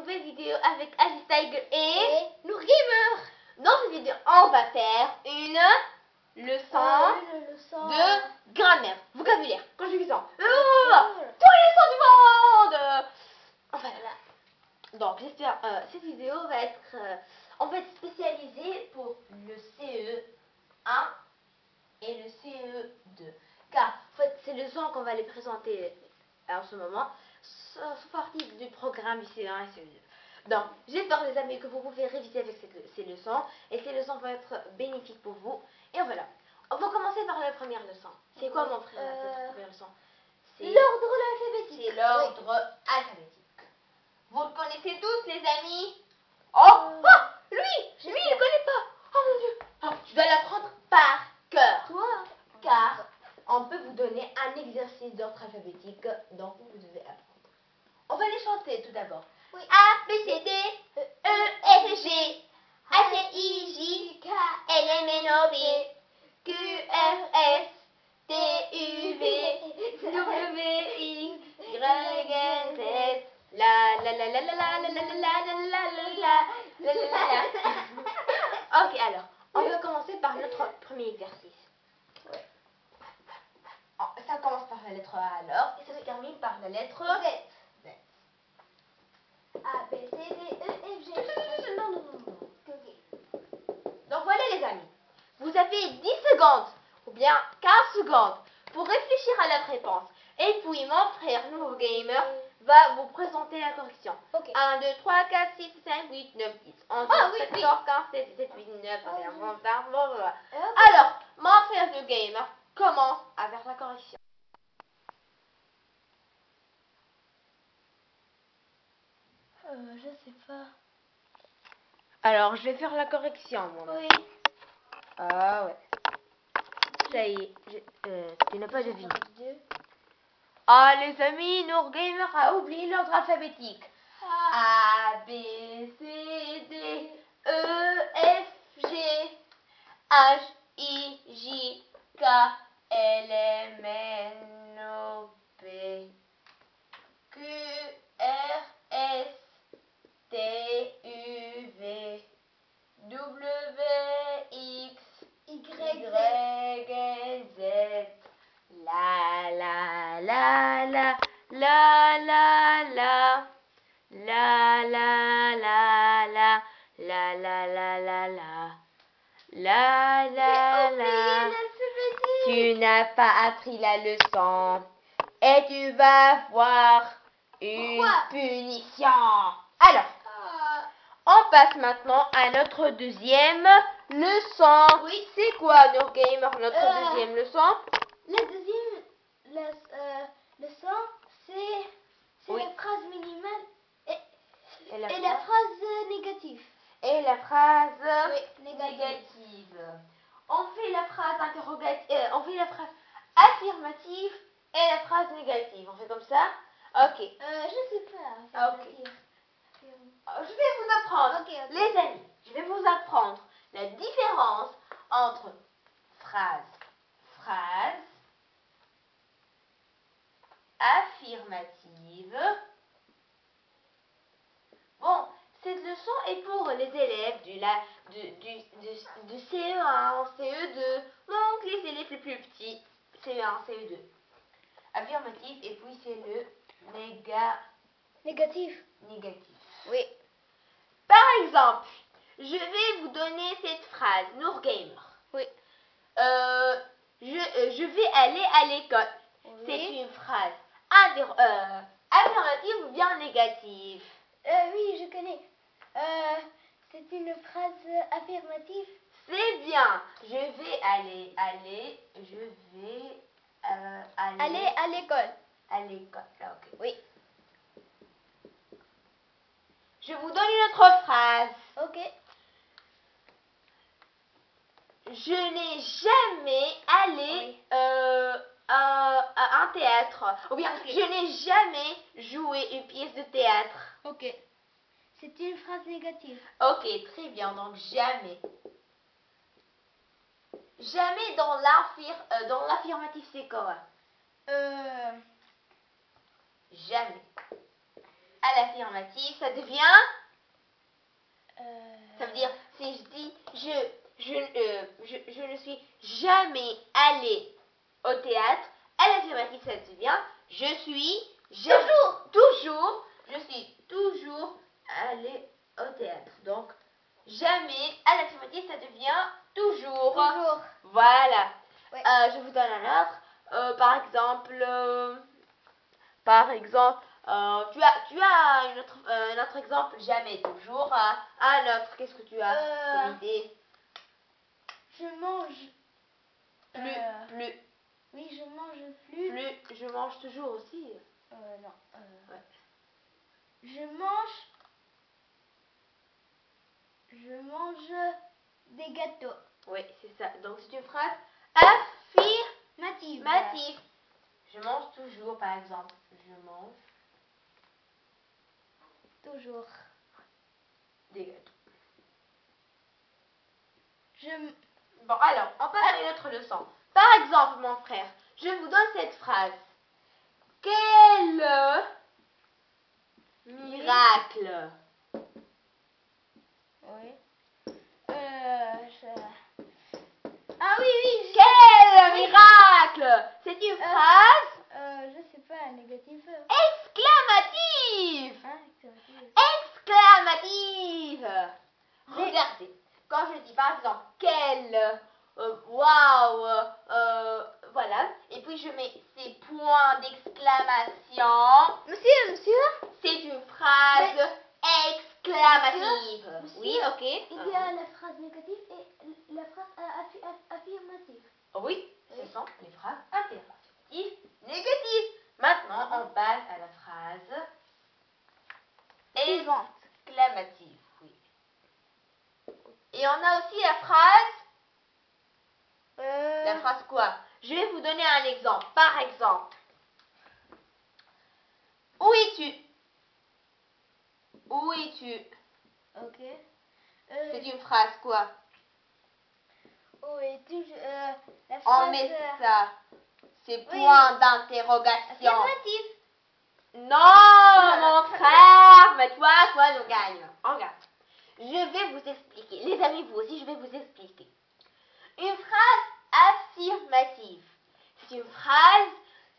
nouvelle vidéo avec Alice Tiger et Nour Gamer. Dans cette vidéo, on va faire une leçon de grammaire, vocabulaire, conjugaison, tous les sons du monde. Enfin, donc j'espère cette vidéo va être, on va être spécialisé pour le CE1 et le CE2. Car en fait, ces leçons qu'on va les présenter en ce moment sont partie du programme du CE1 et CE2. Donc, j'espère les amis que vous pouvez réviser avec ces leçons et ces leçons vont être bénéfiques pour vous. Et voilà, on va commencer par la première leçon. C'est quoi mon frère cette première leçon? C'est l'ordre alphabétique. C'est l'ordre alphabétique. Vous le connaissez tous les amis? Oh, lui, il ne connaît pas. Oh mon Dieu, je dois l'apprendre par cœur. Toi? Car on peut vous donner un exercice d'ordre alphabétique dont vous devez apprendre. On va les chanter tout d'abord. Oui. A, B, C, D, E, F, G, H, I, J, K, L, M, N, O, P, Q, R, S, T, U, V, W, X, Y, Z, la la la la la la la la la la la. Ok, alors, on va commencer par notre premier exercice. Ça commence par la lettre A alors, et ça se termine par la lettre Z. A, B, C, D, E, F, G. Non. Ok. Donc voilà les amis, vous avez 10 secondes ou bien 15 secondes pour réfléchir à la réponse. Et puis mon frère Nour Gamer va vous présenter la correction. Ok. 1, 2, 3, 4, 6, 5, 8, 9, 10, 11, 12, 13, 14, 15, 16, 17, 18, 19, 20, 21, 22, blablabla. Alors, mon frère Nour Gamer commence à faire la correction. Je sais pas. Alors, je vais faire la correction, mon Oui. Ah ouais. Ça y est, tu n'as pas deviné. 2. Ah les amis, Nour Gamer a oublié l'ordre alphabétique. A, B, C, D, E, F, G, H, I, J, K, L, M, N, O, P, Q, R, S, T, U, V, W, X, Y, Z, la la la la la la la la la la la la la la la la. Tu n'as pas appris la leçon et tu vas voir une punition. Alors, on passe maintenant à notre deuxième leçon. Oui. C'est quoi, Nour Gamer, notre deuxième leçon? La deuxième leçon, c'est Oui. la phrase minimale Et et la phrase négative. Et la phrase négative. On fait la phrase interrogative, on fait la phrase affirmative et la phrase négative. On fait comme ça? Ok. Je sais pas. Ok. Je vais vous apprendre. Ok. Les amis, je vais vous apprendre la différence entre phrase affirmative. Bon, cette leçon est pour les élèves du CE1, CE2, donc les élèves les plus petits, CE1, CE2. Affirmatif, et puis c'est le Négatif. négatif. Oui. Par exemple, je vais vous donner cette phrase, Nour Gamer. Oui. Je vais aller à l'école. Oui. C'est une phrase affirmative ou bien négative? Oui, je connais. C'est une phrase affirmative. C'est bien. Je vais aller à l'école. À l'école. Ok. Oui. Je vous donne une autre phrase. Ok. Je n'ai jamais allé à un théâtre. Ou bien, je n'ai jamais joué une pièce de théâtre. Ok. C'est une phrase négative. Ok, très bien. Donc, jamais. Jamais dans l'affirmatif, c'est quoi? Jamais. À à l'affirmative, ça devient... Ça veut dire, si je dis, je ne suis jamais allée au théâtre, à l'affirmative, ça devient, je suis toujours allée au théâtre. Donc, jamais, à l'affirmative, ça devient toujours. Toujours. Voilà. Ouais. Je vous donne un autre. Par exemple, tu as un autre exemple, jamais, toujours. Un autre, qu'est-ce que tu as comme idée? Je mange. Plus. Oui, je mange plus. Plus, je mange toujours aussi. Non. Ouais. Je mange des gâteaux. Oui, c'est ça. Donc, c'est une phrase Affirmative. affirmative. Je mange toujours, par exemple. Je mange Toujours. des gâteaux. Je... Bon, alors, on passe à une autre leçon. Par exemple, mon frère, je vous donne cette phrase. Quel miracle! Oui. Ah oui, oui. Quel miracle! C'est une phrase Je sais pas, négatif. exclamative! Exclamative! Regardez, quand je dis par exemple quel, waouh, voilà, et puis je mets ces points d'exclamation. Monsieur. C'est une phrase exclamative. Monsieur, Oui, ok. Il y a la phrase négative et la phrase affirmative. Oui, ce sont les phrases affirmatives, négatives. Maintenant, on passe à la phrase Suivante. exclamative. Oui. Et on a aussi la phrase. La phrase quoi? Je vais vous donner un exemple. Par exemple, où es-tu? Où es-tu? Ok. C'est une phrase quoi? Où es-tu? La On phrase met ça. Ces oui. points d'interrogation. affirmative. Non, mon frère, mais toi, nous gagne. Regarde. Je vais vous expliquer. Les amis, vous aussi, je vais vous expliquer. Une phrase affirmative. C'est une phrase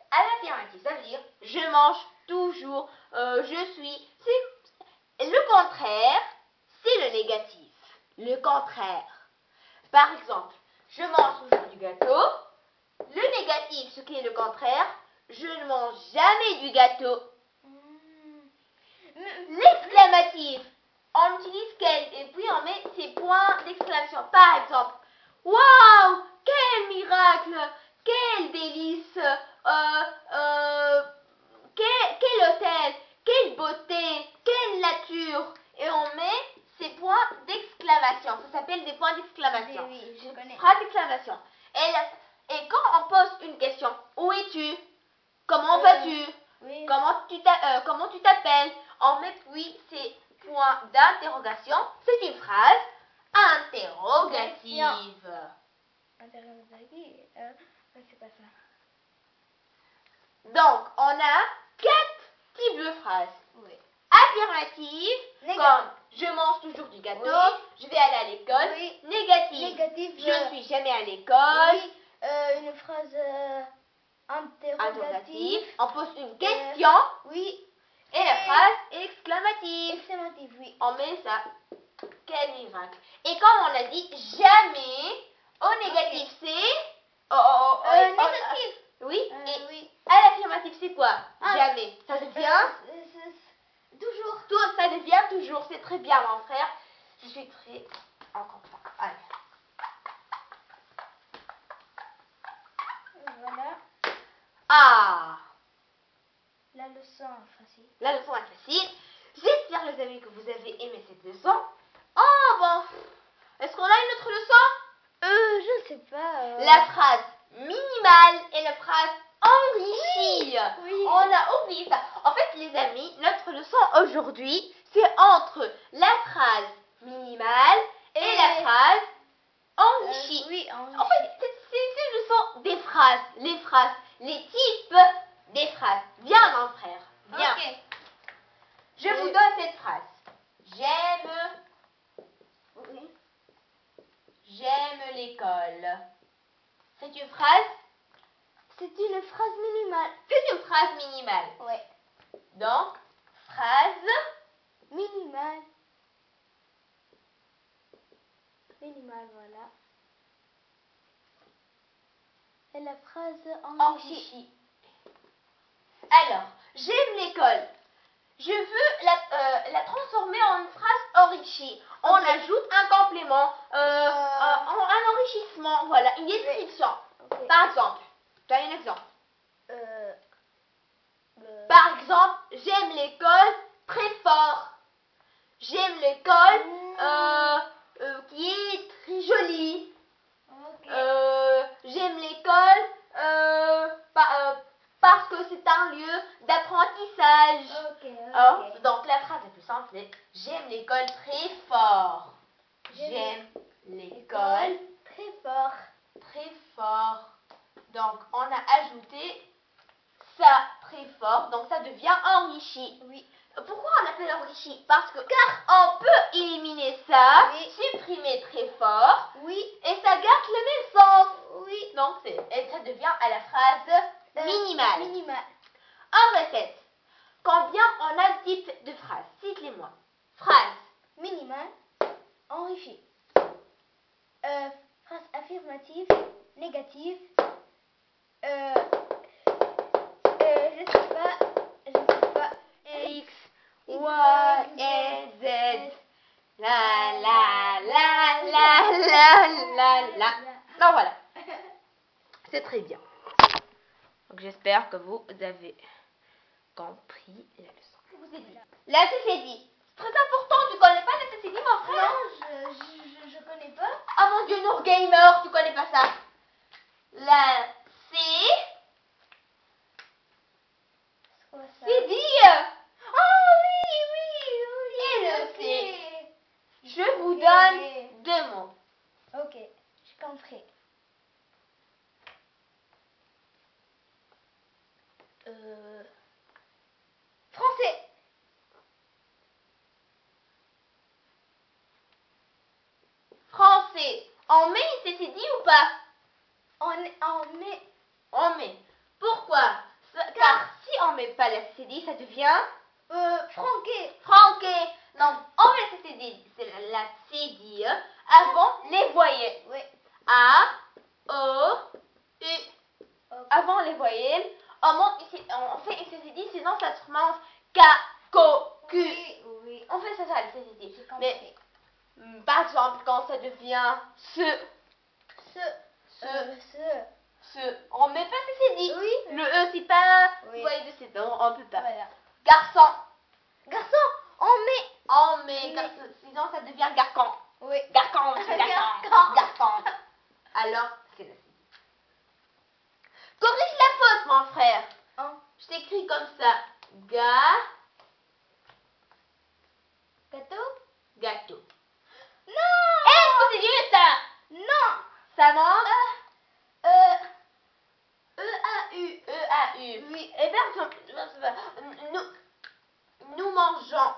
à l'affirmative. Ça veut dire je mange toujours, je suis. Le contraire, c'est le négatif. Le contraire. Par exemple, je mange toujours du gâteau. Le négatif, ce qui est le contraire, je ne mange jamais du gâteau. L'exclamatif, on utilise quel et puis on met ces points d'exclamation. Par exemple, waouh, quel miracle, quel délice, quel hôtel, quelle beauté, quelle nature. Et on met ces points d'exclamation. Ça s'appelle des points d'exclamation. Oui, je connais. Phrase d'exclamation. Et quand on pose une question, où es-tu? Comment vas-tu? Oui. Comment tu t'appelles? On met puis ces points d'interrogation. C'est une phrase interrogative. Interrogative. C'est pas ça. Donc, on a 4 types de phrases. Oui. Affirmative, Négative. comme je mange toujours du gâteau, Oui. je vais aller à l'école. Oui. Négative, Négative, je suis jamais à l'école. Oui. Une phrase interrogative. Interrogative, on pose une question. Oui. Et la phrase exclamative. Exclamative, oui. On met ça. Quel miracle. Et comme on a dit, jamais, au négatif c'est... négatif. Oui. Et Oui. à l'affirmative c'est quoi? Jamais. Ça devient... Toujours. Tout, ça devient toujours. C'est très bien mon frère. Je suis très content. Allez. Voilà. Ah, La leçon facile. la leçon est facile. J'espère les amis que vous avez aimé cette leçon. Oh bon. Est-ce qu'on a une autre leçon? Je ne sais pas. La phrase minimale et la phrase enrichie. Oui. On a oublié ça. En fait, les amis, notre leçon aujourd'hui, c'est entre la phrase minimale et la phrase enrichie. Oui, En fait, c'est une leçon des phrases. Les phrases, les types des phrases. Viens, mon frère. Viens. Ok. Je vous donne cette phrase. J'aime l'école. C'est une phrase? C'est une phrase minimale. C'est une phrase minimale. Ouais. Donc, phrase minimale. Minimale, voilà. Et la phrase enrichie. Alors, j'aime l'école. Je veux la transformer en une phrase enrichie. On ajoute un complément, un enrichissement, voilà, une description. Par exemple, tu as un exemple. Par exemple, j'aime l'école très fort. J'aime l'école qui est très jolie. J'aime l'école parce que c'est un lieu d'apprentissage. Donc la phrase la plus simple c'est j'aime l'école très fort. J'aime l'école très fort. Très fort. Donc on a ajouté ça très fort. Donc ça devient enrichi. Oui. Pourquoi on appelle enrichi? Parce que car on peut éliminer ça, supprimer très fort. Oui. Et ça garde le même sens. Oui. Donc et ça devient à la phrase minimale. Minimale. En recette, combien on a de types de phrases? Cite-les-moi. Phrase minimale, enrichie. Phrase affirmative, négative. Je sais pas. X, Y et Z. La la la la la la la. Non, voilà. C'est très bien. Donc j'espère que vous avez compris la leçon. Vous ai dit. La CCD. C'est très important. Tu connais pas la CCD, mon frère? Non, je connais pas. Ah mon Dieu, Nour Gamer, tu connais pas ça? La C. C'est quoi ça? C'est dit. Oh oui. Et le C. Je vous donne deux mots. Ok, j'ai compris. Français. Français. On met une CCD ou pas? On met. On met. Pourquoi? Car si on met pas la CCD, ça devient Franquet. franquet. Donc, on met la CCD, c'est la CCD avant les voyelles. Oui. A, O, U. Okay. Avant les voyelles, on fait une CCD, sinon ça se prononce K, Ko, Q. Oui. On fait ça, la CCD. Mais, par exemple, quand ça devient on met pas CCD. Oui. Le E, c'est pas voyelle de C, on peut pas. Voilà. Garçon. On met. Sinon ça devient garçon. Oui. Garçon. Alors, c'est la CCD. Corrige la faute, mon frère. Je t'écris comme ça. Gâteau. Non. Est-ce que c'est juste? Non. Ça manque? E-A-U. E-A-U. Oui. Et bien, nous mangeons.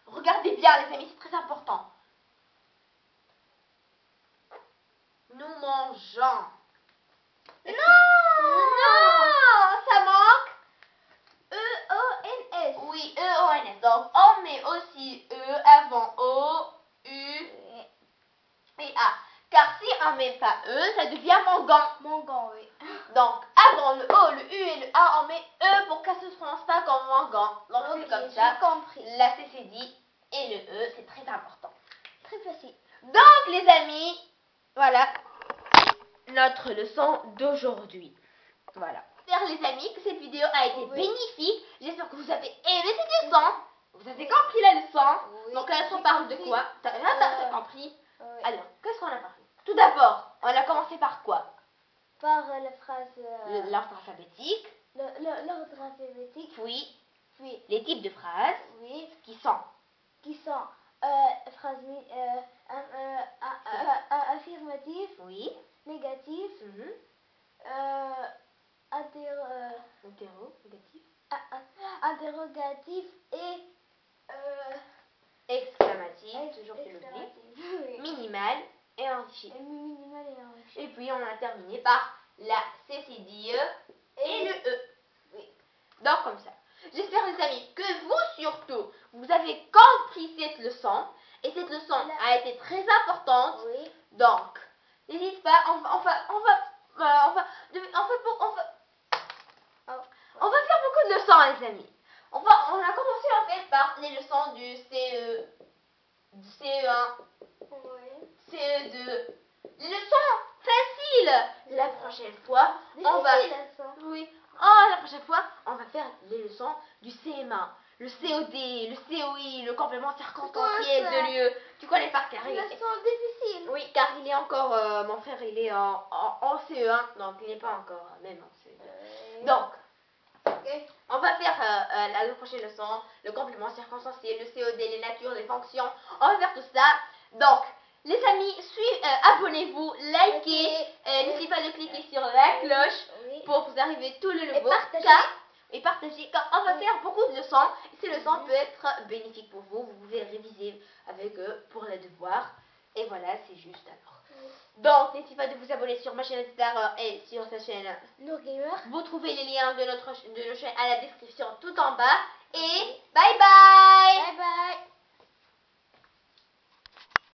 Regardez bien, les amis, c'est très important. Nous mangeons. Non, ça manque. E-O-N-S. Oui, E-O-N-S. Donc, on met aussi E avant O, U et A. Car si on ne met pas E, ça devient Mangan, oui. Donc, avant le O, le U et le A, on met E pour qu'elle ne se prononce pas comme mangan. Donc, c'est comme ça. J'ai compris. La CCD et le E, c'est très important. Très facile. Donc, les amis, voilà notre leçon d'aujourd'hui. Voilà. J'espère, les amis, que cette vidéo a été bénéfique. J'espère que vous avez aimé cette leçon. Vous avez compris la leçon. Donc, la leçon parle de quoi? T'as compris? Alors, qu'est-ce qu'on a parlé? Tout d'abord, on a commencé par quoi? Par la phrase. L'ordre alphabétique. L'ordre alphabétique. Puis les types de phrases. Oui. Qui sont phrases affirmatives. Oui. Négatives. interrogatif et exclamatif, toujours tu l'oublies, exclamatif. minimal et enrichi. Minimal et enrichi. Et puis on a terminé par la CCDE et le E. Oui. Donc comme ça. J'espère les amis que vous surtout, vous avez compris cette leçon. Et cette leçon a été très importante. Oui. Donc, n'hésite pas, on va faire beaucoup de leçons les amis. On a commencé en fait par les leçons du du CE1, Oui. CE2. Les leçons faciles. La prochaine fois, la prochaine fois, on va faire les leçons du CM1, le COD, le COI, le complément circonstanciel de l'UE. Tu connais par cœur. Les leçons difficiles. Oui, car il est encore, mon frère, il est en CE1, donc il n'est pas encore même en CE2. Donc, on va faire la prochaine leçon, le complément circonstanciel, le COD, les natures, les fonctions. On va faire tout ça. Donc, les amis, abonnez-vous, likez, n'oubliez pas de cliquer sur la cloche pour vous arriver tout le nouveau. Et partagez. Car on va faire beaucoup de leçons. Ces leçons peuvent être bénéfiques pour vous. Vous pouvez réviser avec eux pour les devoirs. Et voilà, c'est juste alors. Donc, n'hésitez pas de vous abonner sur ma chaîne Star et sur sa chaîne Nourgamer. Vous trouvez les liens de nos chaînes à la description tout en bas. Et bye bye! Bye bye!